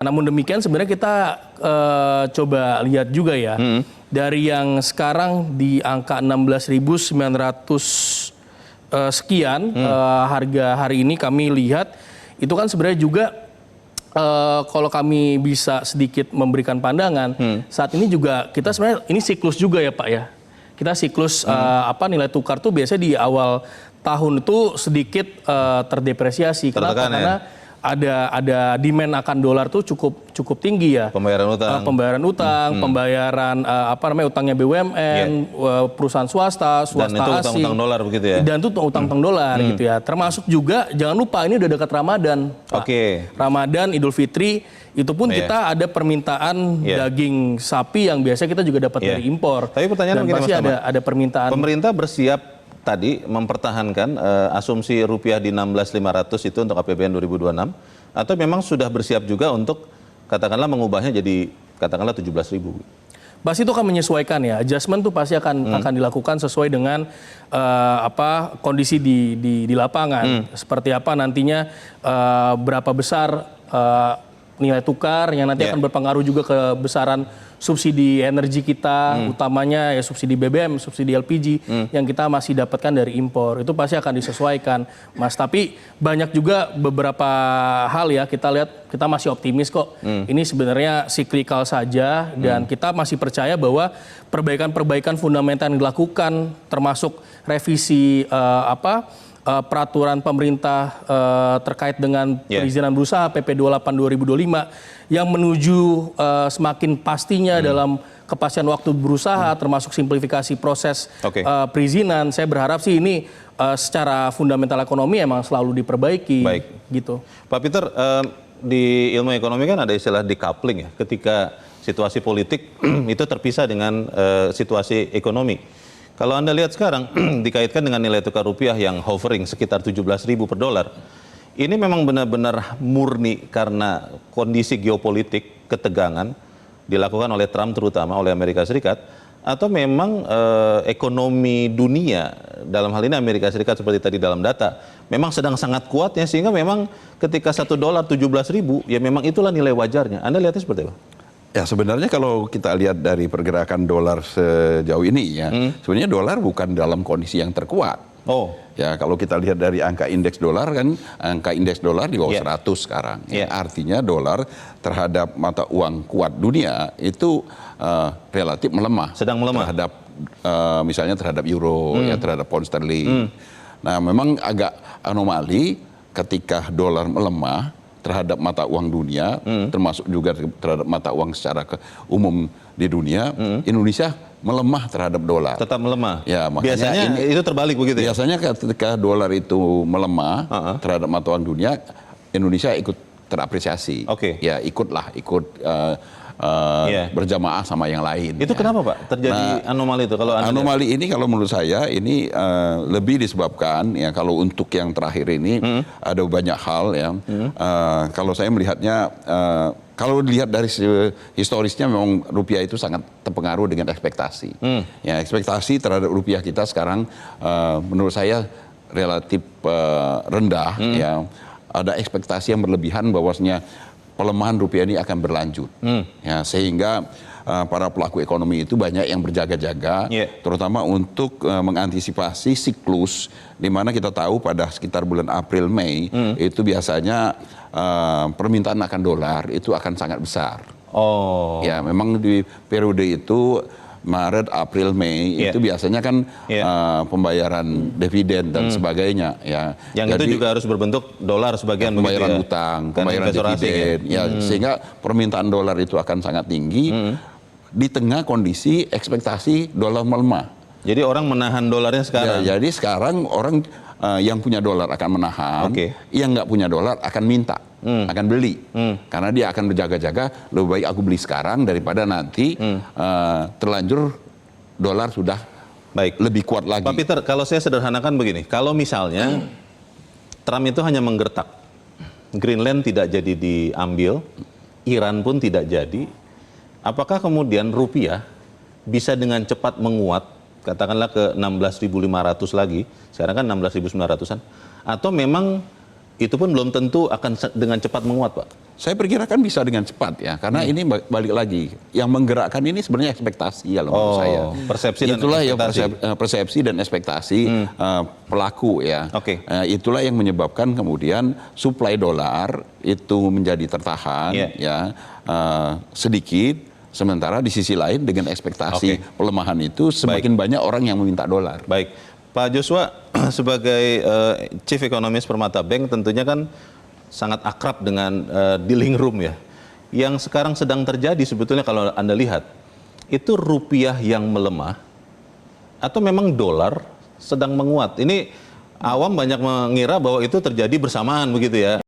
Namun demikian sebenarnya kita coba lihat juga ya, dari yang sekarang di angka 16.900 sekian harga hari ini kami lihat, itu kan sebenarnya juga kalau kami bisa sedikit memberikan pandangan, saat ini juga kita sebenarnya ini siklus juga ya Pak ya. Kita siklus nilai tukar tuh biasanya di awal tahun itu sedikit terdepresiasi. Kenapa? Karena ada demand akan dolar tuh cukup tinggi ya. Pembayaran utang. Pembayaran utangnya BUMN, perusahaan swasta Dan itu asing. utang-utang dolar begitu ya. Dan itu utang-utang dolar gitu ya. Termasuk juga jangan lupa ini udah dekat Ramadan. Oke. Ramadan, Idul Fitri, itu pun kita ada permintaan daging sapi yang biasa kita juga dapat dari impor. Tapi pertanyaan begini pasti ada permintaan. Pemerintah bersiap tadi mempertahankan asumsi rupiah di 16.500 itu untuk APBN 2026, atau memang sudah bersiap juga untuk katakanlah mengubahnya jadi katakanlah 17.000? Pasti itu akan menyesuaikan ya, adjustment tuh pasti akan dilakukan sesuai dengan kondisi di lapangan. Seperti apa nantinya, berapa besar nilai tukar yang nanti akan berpengaruh juga ke besaran subsidi energi kita, utamanya ya subsidi BBM, subsidi LPG yang kita masih dapatkan dari impor. Itu pasti akan disesuaikan, Mas. Tapi banyak juga beberapa hal ya, kita lihat kita masih optimis kok. Ini sebenarnya cyclical saja dan kita masih percaya bahwa perbaikan-perbaikan fundamental yang dilakukan termasuk revisi peraturan pemerintah terkait dengan perizinan berusaha PP 28 2025 yang menuju semakin pastinya dalam kepastian waktu berusaha, termasuk simplifikasi proses perizinan. Saya berharap sih ini secara fundamental ekonomi emang selalu diperbaiki. Baik. Gitu. Pak Peter, di ilmu ekonomi kan ada istilah decoupling ya, ketika situasi politik itu terpisah dengan situasi ekonomi. Kalau Anda lihat sekarang, dikaitkan dengan nilai tukar rupiah yang hovering sekitar 17.000 per dolar, ini memang benar-benar murni karena kondisi geopolitik, ketegangan, dilakukan oleh Trump terutama, oleh Amerika Serikat, atau memang ekonomi dunia, dalam hal ini Amerika Serikat seperti tadi dalam data, memang sedang sangat kuatnya, sehingga memang ketika $1 17.000, ya memang itulah nilai wajarnya. Anda lihatnya seperti apa? Ya sebenarnya kalau kita lihat dari pergerakan dolar sejauh ini ya, sebenarnya dolar bukan dalam kondisi yang terkuat. Oh. Ya kalau kita lihat dari angka indeks dolar kan, angka indeks dolar di bawah 100 sekarang. Ya, artinya dolar terhadap mata uang kuat dunia itu relatif melemah. Sedang melemah. Terhadap misalnya terhadap euro, ya terhadap pound sterling. Nah memang agak anomali ketika dolar melemah terhadap mata uang dunia, termasuk juga terhadap mata uang secara umum di dunia, Indonesia melemah terhadap dolar. Tetap melemah? Ya, biasanya itu terbalik begitu ya? Biasanya ketika dolar itu melemah terhadap mata uang dunia, Indonesia ikut terapresiasi. Ya ikut berjamaah sama yang lain. Itu kenapa Pak terjadi anomali itu? Kalau anomali ini kalau menurut saya ini lebih disebabkan ya, kalau untuk yang terakhir ini ada banyak hal ya. Kalau saya melihatnya, kalau dilihat dari historisnya memang rupiah itu sangat terpengaruh dengan ekspektasi. Ya ekspektasi terhadap rupiah kita sekarang menurut saya relatif rendah ya. Ada ekspektasi yang berlebihan bahwasanya pelemahan rupiah ini akan berlanjut, ya, sehingga para pelaku ekonomi itu banyak yang berjaga-jaga, terutama untuk mengantisipasi siklus, di mana kita tahu pada sekitar bulan April Mei itu biasanya permintaan akan dolar itu akan sangat besar. Oh, ya, memang di periode itu Maret, April, Mei itu biasanya kan pembayaran dividen dan sebagainya ya. Yang jadi, itu juga harus berbentuk dolar sebagian, pembayaran utang, pembayaran dividen ya, sehingga permintaan dolar itu akan sangat tinggi di tengah kondisi ekspektasi dolar melemah. Jadi orang menahan dolarnya sekarang. Ya, jadi sekarang orang yang punya dolar akan menahan, yang nggak punya dolar akan minta. Akan beli, karena dia akan berjaga-jaga, lebih baik aku beli sekarang daripada nanti terlanjur dolar sudah lebih kuat lagi. Pak Peter, kalau saya sederhanakan begini, kalau misalnya Trump itu hanya menggertak, Greenland tidak jadi diambil, Iran pun tidak jadi, apakah kemudian rupiah bisa dengan cepat menguat, katakanlah ke 16.500 lagi, sekarang kan 16.900-an, atau memang itu pun belum tentu akan dengan cepat menguat, Pak. Saya perkirakan bisa dengan cepat ya, karena ini balik lagi yang menggerakkan ini sebenarnya ekspektasi kalau menurut saya. Persepsi dan Itulah ya ekspektasi. persepsi dan ekspektasi pelaku ya. Oke. Itulah yang menyebabkan kemudian suplai dolar itu menjadi tertahan ya sedikit, sementara di sisi lain dengan ekspektasi pelemahan itu semakin banyak orang yang meminta dolar. Baik, Pak Joshua sebagai Chief Economist Permata Bank tentunya kan sangat akrab dengan dealing room ya. Yang sekarang sedang terjadi sebetulnya kalau Anda lihat, itu rupiah yang melemah atau memang dolar sedang menguat. Ini awam banyak mengira bahwa itu terjadi bersamaan begitu ya.